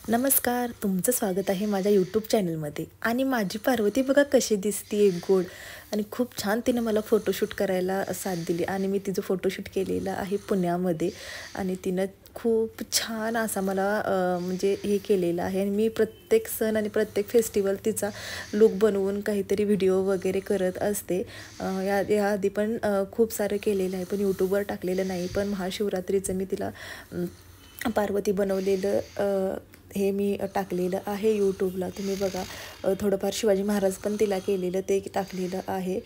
नमस्कार, तुमचं स्वागत आहे माझ्या यूट्यूब चॅनलमध्ये. आणि माझी पार्वती बघा कशी दिसते, गोड आणि खूप छान तिने मला फोटोशूट करायला साथ दिली. आणि मी तिचं फोटोशूट केलेलं आहे पुण्यामध्ये. आणि तिनं खूप छान असा मला म्हणजे हे केलेलं आहे. आणि मी प्रत्येक सण आणि प्रत्येक फेस्टिवल तिचा लुक बनवून काहीतरी व्हिडिओ वगैरे करत असते. याआधी पण खूप सारं केलेलं आहे, पण यूट्यूबवर टाकलेलं नाही. पण महाशिवरात्रीचं मी तिला पार्वती बनवलेलं हे मी टाकलेलं आहे यूट्यूबला. तुम्ही बघा, थोडंफार शिवाजी महाराज पण तिला केलेलं ते टाकलेलं आहे.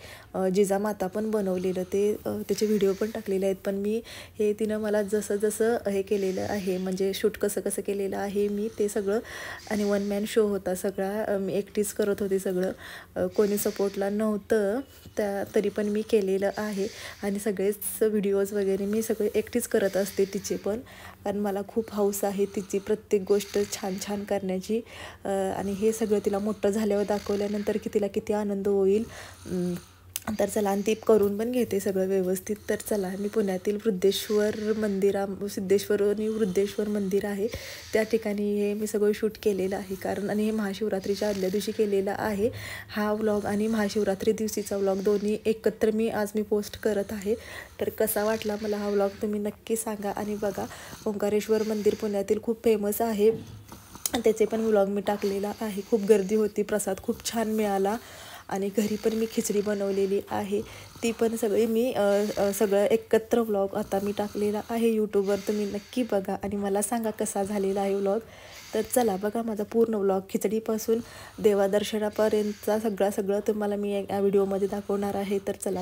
जिजामाता पण बनवलेलं त्याचे व्हिडिओ पण टाकलेले आहेत. पण मी हे तिनं मला जसं जसं हे केलेलं आहे, म्हणजे शूट कसं कसं केलेलं आहे मी ते सगळं. आणि वन मॅन शो होता सगळा, मी एकटीच करत होते सगळं, कोणी सपोर्टला नव्हतं. तरी पण मी केलेलं आहे. आणि सगळेच व्हिडिओज वगैरे मी सगळे एकटीच करत असते तिचे पण, कारण मला खूप हौस आहे तिची प्रत्येक गोष्ट छान छान करण्याची. आणि हे सगळं तिला मोठं झाल्यावर दाखवल्यानंतर की तिला किती आनंद होईल. तर चला, आणि ती करून पण घेते सगळं व्यवस्थित. तर चला, मी पुण्यातील सिद्धेश्वर आणि वृद्धेश्वर मंदिर आहे त्या ठिकाणी हे मी सगळं शूट केलेलं आहे. कारण आणि हे महाशिवरात्रीच्या आदल्या दिवशी केलेला आहे हा व्लॉग. आणि महाशिवरात्री दिवशीचा व्लॉग दोन्ही एकत्र मी पोस्ट करत आहे. तर कसा वाटला मला हा व्लॉग तुम्ही नक्की सांगा. आणि बघा, ओंकारेश्वर मंदिर पुण्यातील खूप फेमस आहे, त्याचे पण व्लॉग मी टाकलेला आहे. खूप गर्दी होती, प्रसाद खूप छान मिळाला. आणि घरी पण मी खिचडी बनवलेली आहे, ती पण सगळी मी सगळं एकत्र व्लॉग आता मी टाकलेला आहे यूट्यूबवर. तुम्ही नक्की बघा आणि मला सांगा कसा झालेला आहे व्लॉग. तर चला बघा, माझा पूर्ण व्लॉग खिचडीपासून देवादर्शनापर्यंतचा सगळं तुम्हाला मी या व्हिडिओमध्ये दाखवणार आहे. तर चला.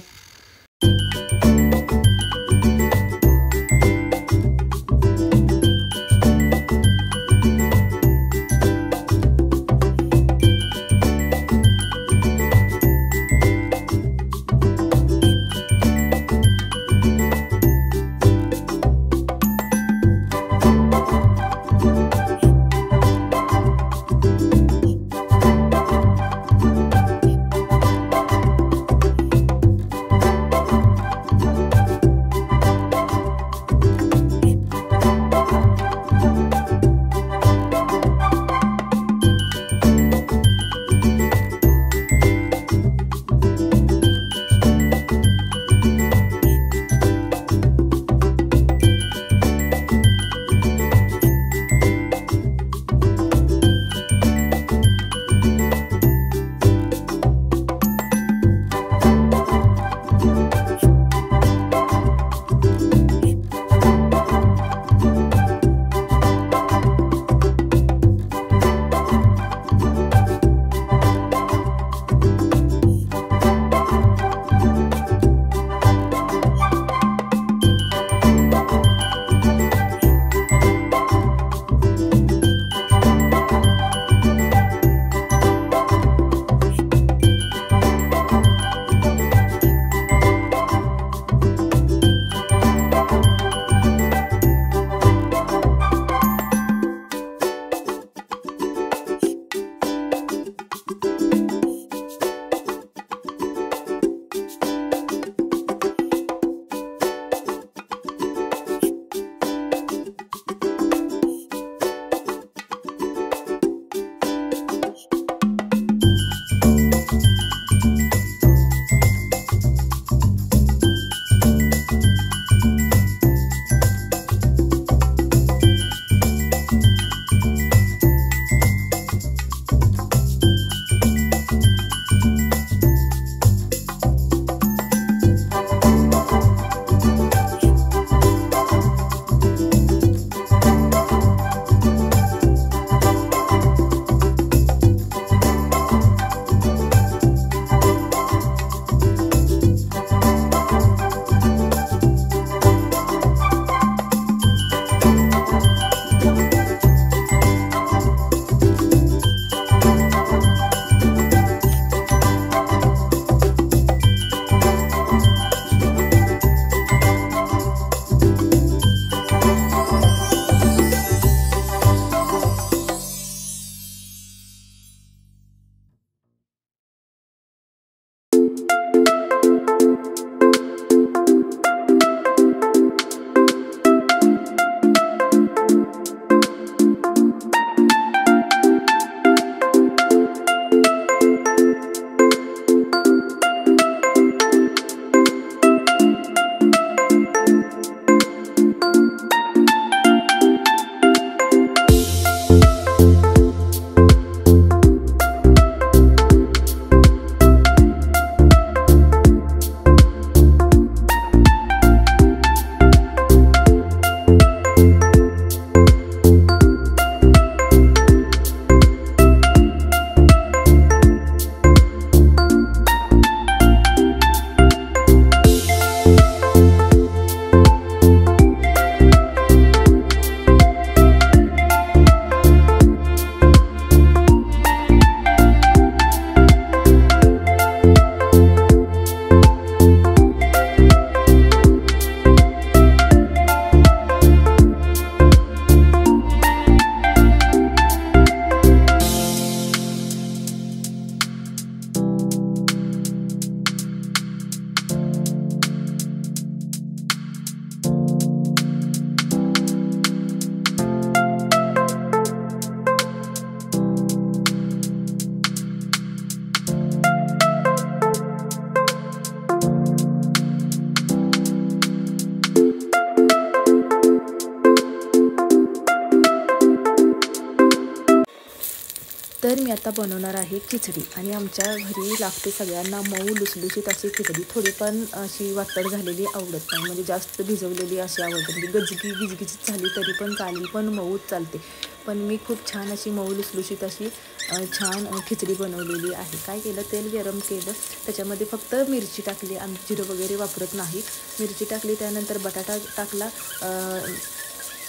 तर मी आता बनवणार आहे खिचडी आणि आमच्या घरी लागते सगळ्यांना मऊ लुसलुशीत अशी खिचडी. थोडी पण अशी वाटण झालेली आवडत नाही, म्हणजे जास्त भिजवलेली अशी आवडते. म्हणजे गिजगिजीत झाली तरी पण चालेल, पण मऊच चालते. पण मी खूप छान अशी मऊ लुसलुशीत अशी छान खिचडी बनवलेली आहे. काय केलं, तेल गरम केलं, त्याच्यामध्ये फक्त मिरची टाकली, आम्ही जिरं वगैरे वापरत नाही. मिरची टाकली, त्यानंतर बटाटा टाकला,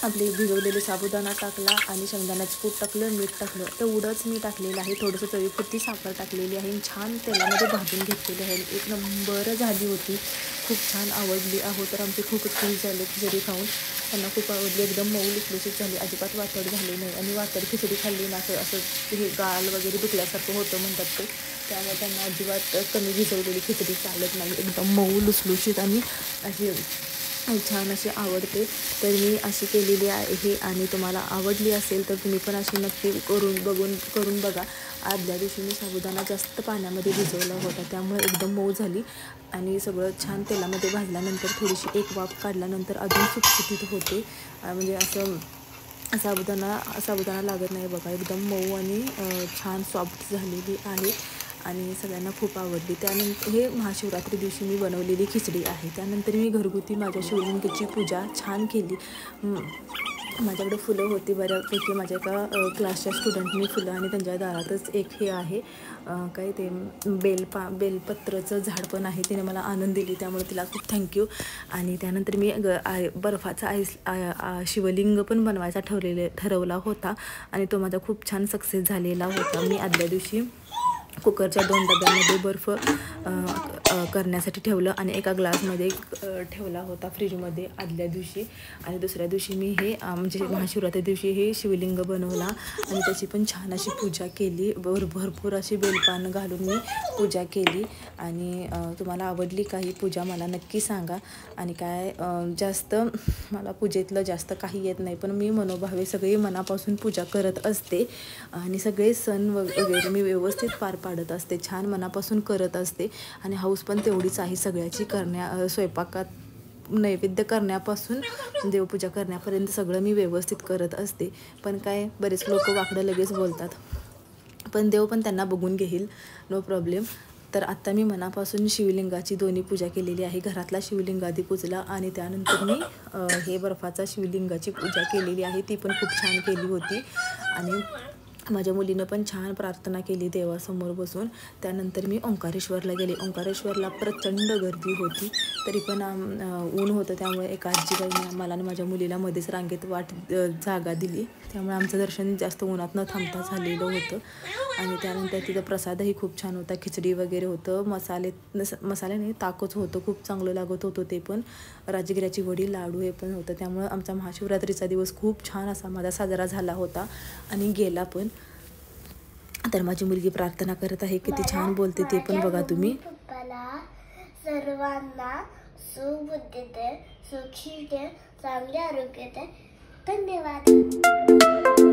आपले भिजवलेले साबुदाणा टाकला आणि शेंगदाण्याचं कूट टाकलं, मीठ टाकलं. तेवढंच मी टाकलेलं आहे. थोडंसं चवीपुरती साखर टाकलेली आहे. छान तेलामध्ये भाजून घेतलेली आहे. एक नंबर झाली होती, खूप छान आवडली आहो. तर आमचे खूपच खुश झाले खिचडी खाऊन, त्यांना खूप आवडली. एकदम मऊ लुसलुशीत झाली, अजिबात वाटड झाली नाही. आणि वाटड खिचडी खाल्ली ना असं हे गाल वगैरे दुखल्यासारखं होतं म्हणतात ते, त्यामुळे त्यांना अजिबात कमी भिजवलेली खिचडी चालत नाही. एकदम मऊ लुसलुशीत आणि अशी छान अशी आवडते. तर मी अशी केलेली आहे आणि तुम्हाला आवडली असेल तर तुम्ही पण अशी नक्की करून बघा. आदल्या दिवशी मी साबुदाणा जास्त पाण्यामध्ये भिजवला होता, त्यामुळे एकदम मऊ झाली आणि सगळं छान तेलामध्ये भाजल्यानंतर थोडीशी एक वाफ काढल्यानंतर अजून सुटसुटीत होते. म्हणजे असं साबुदाणा लागत नाही बघा. एकदम मऊ आणि छान सॉफ्ट झालेली आहे आणि सगळ्यांना खूप आवडली. त्यानंतर हे महाशिवरात्री दिवशी मी बनवलेली खिचडी आहे. त्यानंतर मी घरगुती माझ्या शिवलिंगाची पूजा छान केली. माझ्याकडे फुलं होती बऱ्यापैकी. माझ्या एका क्लासच्या स्टुडंटनी फुलं आणि त्यांच्या दारातच एक हे आहे काय ते बेलपत्राचं झाड पण आहे, तिने मला आणून दिली, त्यामुळे तिला खूप थँक्यू. आणि त्यानंतर मी बर्फाचा शिवलिंग पण बनवायचा ठरवला होता आणि तो माझा खूप छान सक्सेस झालेला होता. मी आदल्या दिवशी कुकरच्या 2 डब्यांमध्ये बर्फ करण्यासाठी ठेवलं आणि एका ग्लासमध्ये ठेवला होता फ्रीजमध्ये आदल्या दिवशी. आणि दुसऱ्या दिवशी मी हे म्हणजे महाशिवरात्री दिवशी हे शिवलिंग बनवला आणि त्याची पण छान अशी पूजा केली. भरपूर अशी बेलपान घालून मी पूजा केली. आणि तुम्हाला आवडली काही पूजा मला नक्की सांगा. आणि काय जास्त मला पूजेतलं जास्त काही येत नाही, पण मी मनोभावे सगळी मनापासून पूजा करत असते आणि सगळे सण वगैरे मी व्यवस्थित पार पाडत असते, छान मनापासून करत असते. आणि हाऊस पण तेवढीच आहे सगळ्याची स्वयंपाकात नैवेद्य करण्यापासून देवपूजा करण्यापर्यंत सगळं मी व्यवस्थित करत असते. पण काय बरेच लोक वाकडं लगेच बोलतात, पण देव पण त्यांना बघून घेईल, नो प्रॉब्लेम. तर आत्ता मी मनापासून शिवलिंगाची दोन्ही पूजा केलेली आहे. घरातला शिवलिंग आधी पूजला आणि त्यानंतर मी हे बर्फाचा शिवलिंगाची पूजा केलेली आहे, ती पण खूप छान केली होती. आणि माझ्या मुलीनं पण छान प्रार्थना केली देवासमोर बसून. त्यानंतर मी ओंकारेश्वरला गेले. ओंकारेश्वरला प्रचंड गर्दी होती, तरी पण ऊन होतं, त्यामुळे एका आजीबाईने मला आणि माझ्या मुलीला मध्येच रांगेत जागा दिली, त्यामुळे आमचं दर्शन जास्त उन्हात न थांबता झालेलं होतं. आणि त्यानंतर तिथं प्रसादही खूप छान होता, खिचडी वगैरे होतं, मसाले नाही ताकच होतं, खूप चांगलं लागत होतं. ते पण राजगिऱ्याची वडी, लाडू हे पण होतं. त्यामुळं आमचा महाशिवरात्रीचा दिवस खूप छान असा माझा साजरा झाला होता आणि गेला पण. तर माझी मुलगी प्रार्थना करत आहे, किती छान बोलते ते पण बघा तुम्ही. सर्वांना सुबुद्धी दे, सुखी दे, चांगले आरोग्य दे. धन्यवाद.